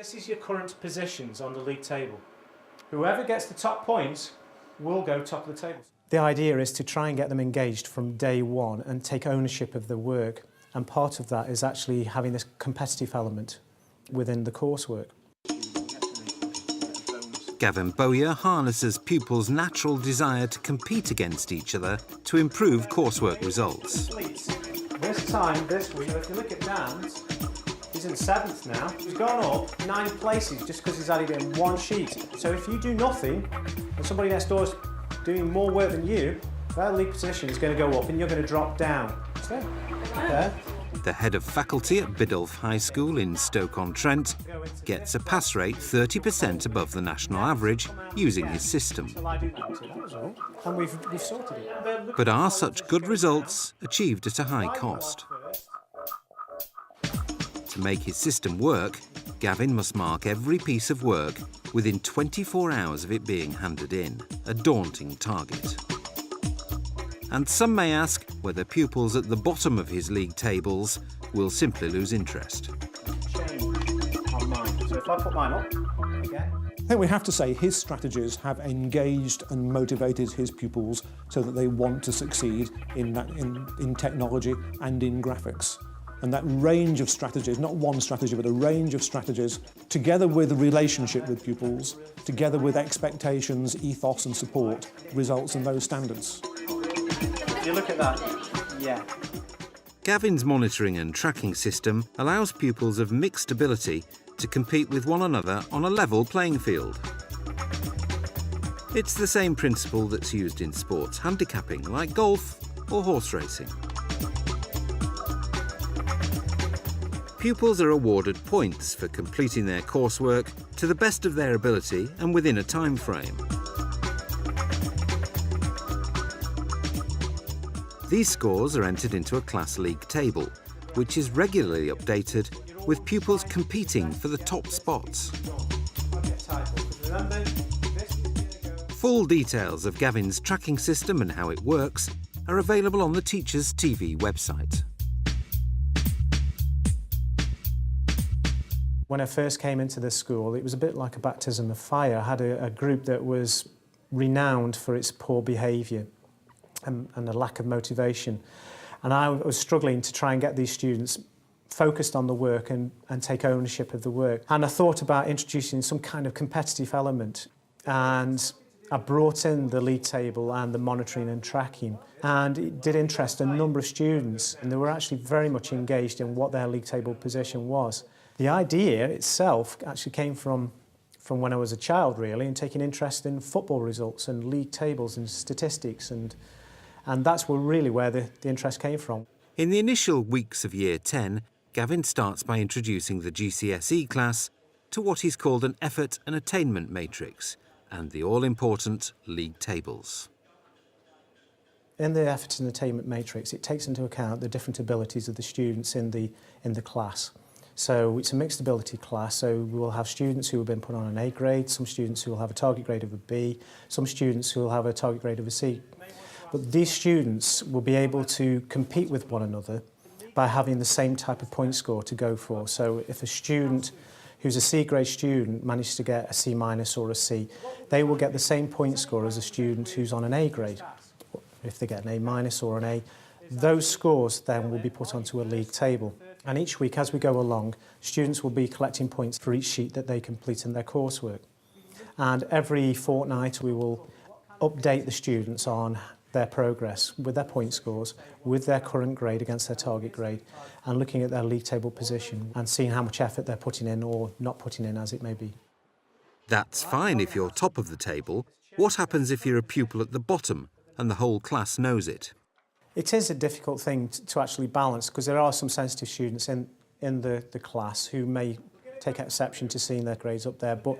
This is your current positions on the league table. Whoever gets the top points will go top of the table. The idea is to try and get them engaged from day one and take ownership of the work. And part of that is actually having this competitive element within the coursework. Gavin Bowyer harnesses pupils' natural desire to compete against each other to improve coursework results. This time, this week, if you look at Dan's, he's in 7th now. He's gone up 9 places just because he's added in 1 sheet. So if you do nothing, and somebody next door is doing more work than you, their league position is going to go up and you're going to drop down. So, there. The head of faculty at Biddulph High School in Stoke-on-Trent gets a pass rate 30% above the national average using his system. And we've sorted it. But are such good results achieved at a high cost? To make his system work, Gavin must mark every piece of work within 24 hours of it being handed in, a daunting target. And some may ask whether pupils at the bottom of his league tables will simply lose interest. So if I put mine up again. I think we have to say his strategies have engaged and motivated his pupils so that they want to succeed in technology and in graphics. And that range of strategies, not one strategy, but a range of strategies, together with a relationship with pupils, together with expectations, ethos and support, results in those standards. If you look at that, yeah. Gavin's monitoring and tracking system allows pupils of mixed ability to compete with one another on a level playing field. It's the same principle that's used in sports handicapping, like golf or horse racing. Pupils are awarded points for completing their coursework to the best of their ability and within a time frame. These scores are entered into a class league table, which is regularly updated with pupils competing for the top spots. Full details of Gavin's tracking system and how it works are available on the Teachers TV website. When I first came into this school, it was a bit like a baptism of fire. I had a group that was renowned for its poor behaviour and a lack of motivation. And I was struggling to try and get these students focused on the work and take ownership of the work. And I thought about introducing some kind of competitive element. And I brought in the league table and the monitoring and tracking. And it did interest a number of students. And they were actually very much engaged in what their league table position was. The idea itself actually came from when I was a child, really, and taking interest in football results and league tables and statistics, and that's really where the interest came from. In the initial weeks of Year 10, Gavin starts by introducing the GCSE class to what he's called an effort and attainment matrix and the all-important league tables. In the effort and attainment matrix, it takes into account the different abilities of the students in the class. So it's a mixed ability class, so we will have students who have been put on an A grade, some students who will have a target grade of a B, some students who will have a target grade of a C. But these students will be able to compete with one another by having the same type of point score to go for. So if a student who's a C grade student manages to get a C minus or a C, they will get the same point score as a student who's on an A grade. If they get an A minus or an A, those scores then will be put onto a league table. And each week, as we go along, students will be collecting points for each sheet that they complete in their coursework. And every fortnight, we will update the students on their progress with their point scores, with their current grade against their target grade, and looking at their league table position and seeing how much effort they're putting in or not putting in, as it may be. That's fine if you're top of the table. What happens if you're a pupil at the bottom and the whole class knows it? It is a difficult thing to actually balance, because there are some sensitive students in the class who may take exception to seeing their grades up there, but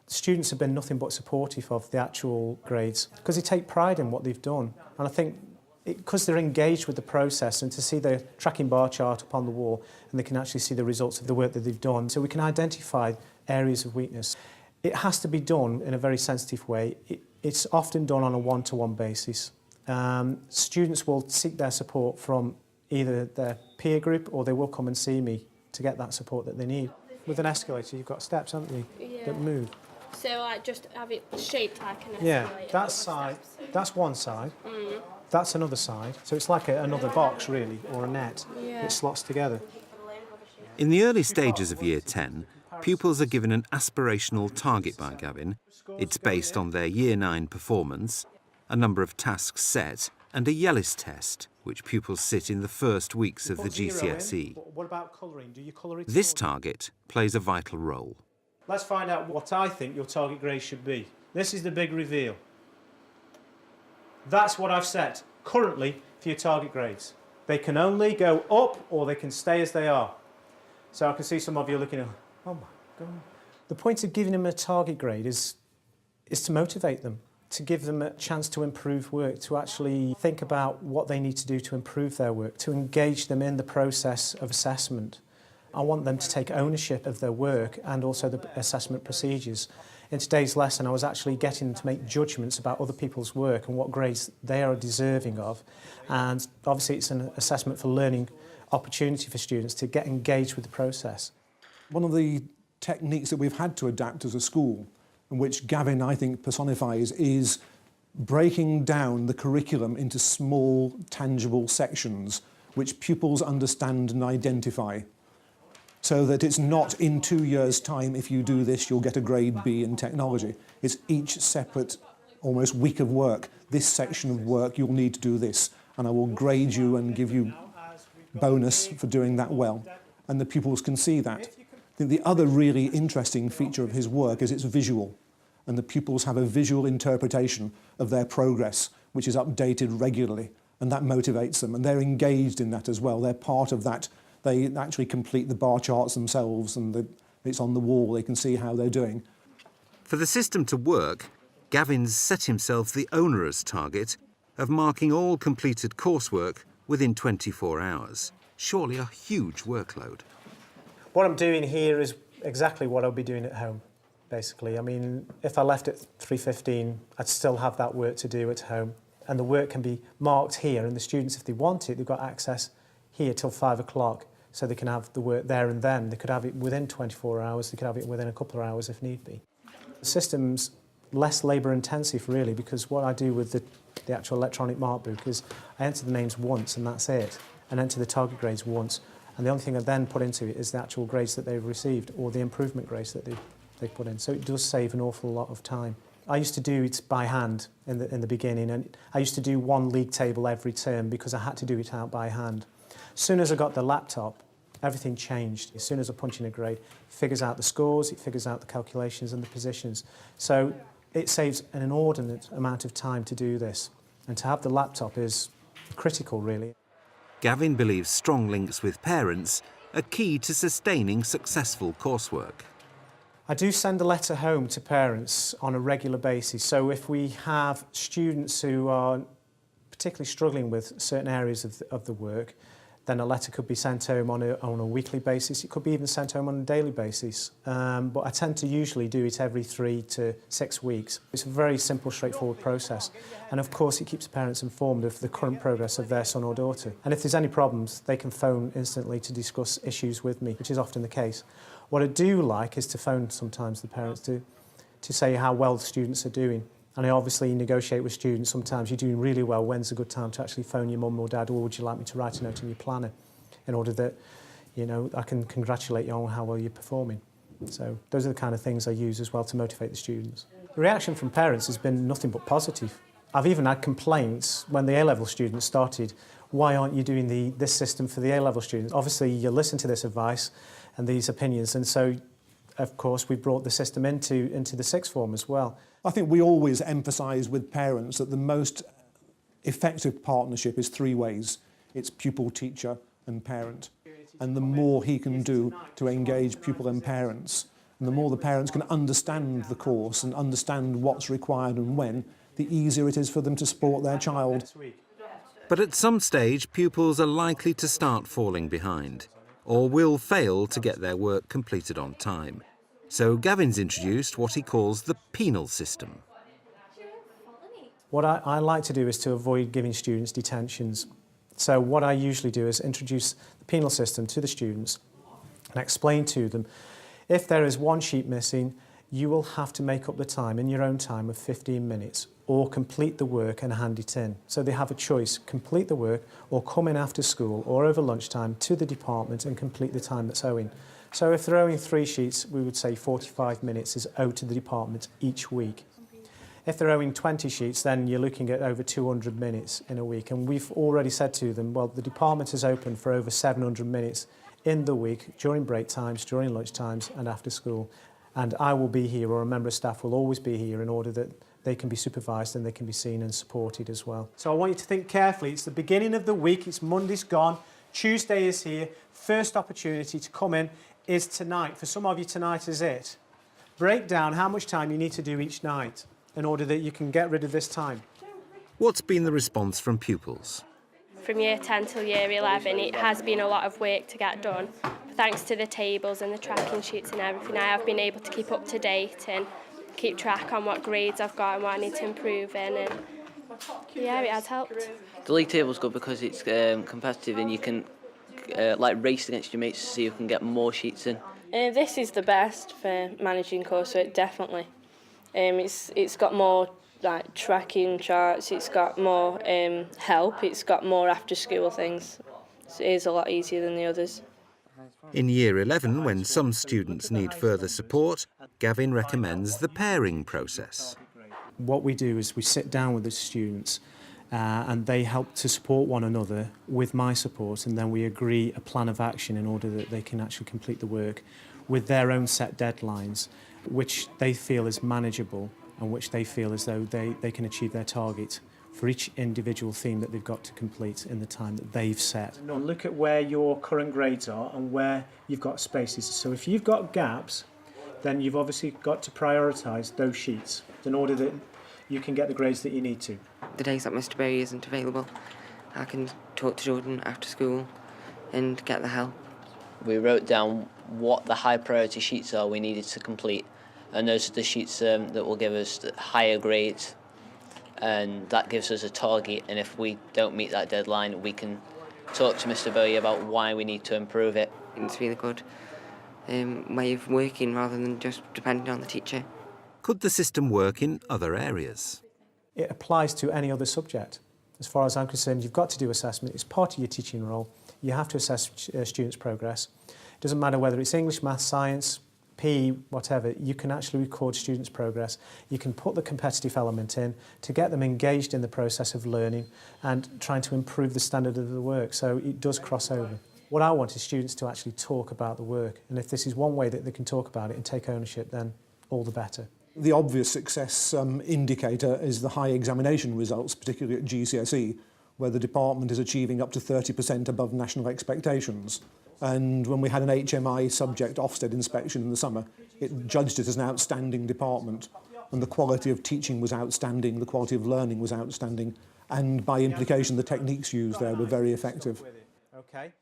students have been nothing but supportive of the actual grades because they take pride in what they've done. And I think because they're engaged with the process, and to see the tracking bar chart up on the wall, and they can actually see the results of the work that they've done, so we can identify areas of weakness. It has to be done in a very sensitive way. It's often done on a one-to-one basis. Students will seek their support from either their peer group, or they will come and see me to get that support that they need. with an escalator, you've got steps, haven't you, that move. So like just have it shaped like an escalator. Yeah, that side, that's one side, that's another side. So it's like another box, really, or a net. It slots together. In the early stages of Year 10, pupils are given an aspirational target by Gavin. It's based on their Year 9 performance, a number of tasks set, and a Yellis test, which pupils sit in the first weeks of the GCSE. What about colouring? Do you colour it? This target plays a vital role. Let's find out what I think your target grade should be. This is the big reveal. That's what I've set currently for your target grades. They can only go up or they can stay as they are. So I can see some of you looking at, oh my God. The point of giving them a target grade is to motivate them, to give them a chance to improve work, to actually think about what they need to do to improve their work, to engage them in the process of assessment. I want them to take ownership of their work and also the assessment procedures. In today's lesson, I was actually getting them to make judgments about other people's work and what grades they are deserving of. And obviously it's an assessment for learning opportunity for students to get engaged with the process. One of the techniques that we've had to adapt as a school, and which Gavin, I think, personifies, is breaking down the curriculum into small, tangible sections which pupils understand and identify, so that it's not in 2 years' time, if you do this, you'll get a grade B in technology. It's each separate, almost week of work. This section of work, you'll need to do this, and I will grade you and give you bonus for doing that well. And the pupils can see that. The other really interesting feature of his work is it's visual, and the pupils have a visual interpretation of their progress, which is updated regularly, and that motivates them, and they're engaged in that as well. They're part of that. They actually complete the bar charts themselves, and it's on the wall. They can see how they're doing. For the system to work, Gavin's set himself the onerous target of marking all completed coursework within 24 hours. Surely a huge workload. What I'm doing here is exactly what I'll be doing at home, basically. I mean, if I left at 3:15, I'd still have that work to do at home. And the work can be marked here, and the students, if they want it, they've got access here till 5 o'clock, so they can have the work there and then. They could have it within 24 hours, they could have it within a couple of hours if need be. The system's less labour intensive, really, because what I do with the actual electronic mark book is I enter the names once and that's it, and enter the target grades once. And the only thing I then put into it is the actual grades that they've received or the improvement grades that they've put in. So it does save an awful lot of time. I used to do it by hand in the beginning, and I used to do one league table every term because I had to do it out by hand. As soon as I got the laptop, everything changed. As soon as I punch in a grade, it figures out the scores, it figures out the calculations and the positions. So it saves an inordinate amount of time to do this. And to have the laptop is critical, really. Gavin believes strong links with parents are key to sustaining successful coursework. I do send a letter home to parents on a regular basis. So if we have students who are particularly struggling with certain areas of the work, then a letter could be sent home on a weekly basis. It could be even sent home on a daily basis. But I tend to usually do it every 3 to 6 weeks. It's a very simple, straightforward process. And of course, it keeps parents informed of the current progress of their son or daughter. And if there's any problems, they can phone instantly to discuss issues with me, which is often the case. What I do like is to phone sometimes the parents to say how well the students are doing. And I obviously negotiate with students. Sometimes you're doing really well. When's a good time to actually phone your mum or dad, or would you like me to write a note in your planner in order that, you know, I can congratulate you on how well you're performing. So those are the kind of things I use as well to motivate the students. The reaction from parents has been nothing but positive. I've even had complaints when the A-level students started, why aren't you doing this system for the A-level students? Obviously you listen to this advice and these opinions, and so of course we brought the system into the sixth form as well. I think we always emphasise with parents that the most effective partnership is 3 ways. It's pupil, teacher and parent. And the more he can do to engage pupil and parents, and the more the parents can understand the course and understand what's required and when, the easier it is for them to support their child. But at some stage, pupils are likely to start falling behind, or will fail to get their work completed on time. So Gavin's introduced what he calls the penal system. What I like to do is to avoid giving students detentions. So what I usually do is introduce the penal system to the students and explain to them If there is one sheet missing, you will have to make up the time in your own time of 15 minutes or complete the work and hand it in. So they have a choice, complete the work or come in after school or over lunchtime to the department and complete the time that's owing. So if they're owing 3 sheets, we would say 45 minutes is owed to the department each week. If they're owing 20 sheets, then you're looking at over 200 minutes in a week. And we've already said to them, well, the department is open for over 700 minutes in the week, during break times, during lunch times and after school. And I will be here, or a member of staff will always be here in order that they can be supervised and they can be seen and supported as well. So I want you to think carefully. It's the beginning of the week, it's Monday's gone, Tuesday is here, first opportunity to come in is tonight. For some of you, tonight is it. Break down how much time you need to do each night in order that you can get rid of this time. What's been the response from pupils? From year 10 till year 11, it has been a lot of work to get done. Thanks to the tables and the tracking sheets and everything, I have been able to keep up to date and keep track on what grades I've got and what I need to improve in. And yeah, it has helped. The league table's good because it's competitive and you can like race against your mates to see who can get more sheets in. This is the best for managing coursework, definitely. It's got more like tracking charts, it's got more help, it's got more after school things. So it is a lot easier than the others. In Year 11, when some students need further support, Gavin recommends the pairing process. What we do is we sit down with the students and they help to support one another with my support, and then we agree a plan of action in order that they can actually complete the work with their own set deadlines, which they feel is manageable and which they feel as though they can achieve their target for each individual theme that they've got to complete in the time that they've set. Now look at where your current grades are and where you've got spaces. So if you've got gaps, then you've obviously got to prioritise those sheets in order that you can get the grades that you need to. The days that Mr. Bowyer isn't available, I can talk to Jordan after school and get the help. We wrote down what the high priority sheets are we needed to complete, and those are the sheets that will give us the higher grades, and that gives us a target, and if we don't meet that deadline we can talk to Mr. Bowyer about why we need to improve it. It's really good way of working rather than just depending on the teacher. Could the system work in other areas? It applies to any other subject. As far as I'm concerned, you've got to do assessment. It's part of your teaching role. You have to assess students' progress. It doesn't matter whether it's English, maths, science, PE, whatever, you can actually record students' progress. You can put the competitive element in to get them engaged in the process of learning and trying to improve the standard of the work. So it does cross over. What I want is students to actually talk about the work. And if this is one way that they can talk about it and take ownership, then all the better. The obvious success indicator is the high examination results, particularly at GCSE, where the department is achieving up to 30% above national expectations. And when we had an HMI subject Ofsted inspection in the summer, it judged it as an outstanding department. And the quality of teaching was outstanding, the quality of learning was outstanding, and by implication the techniques used there were very effective. Okay.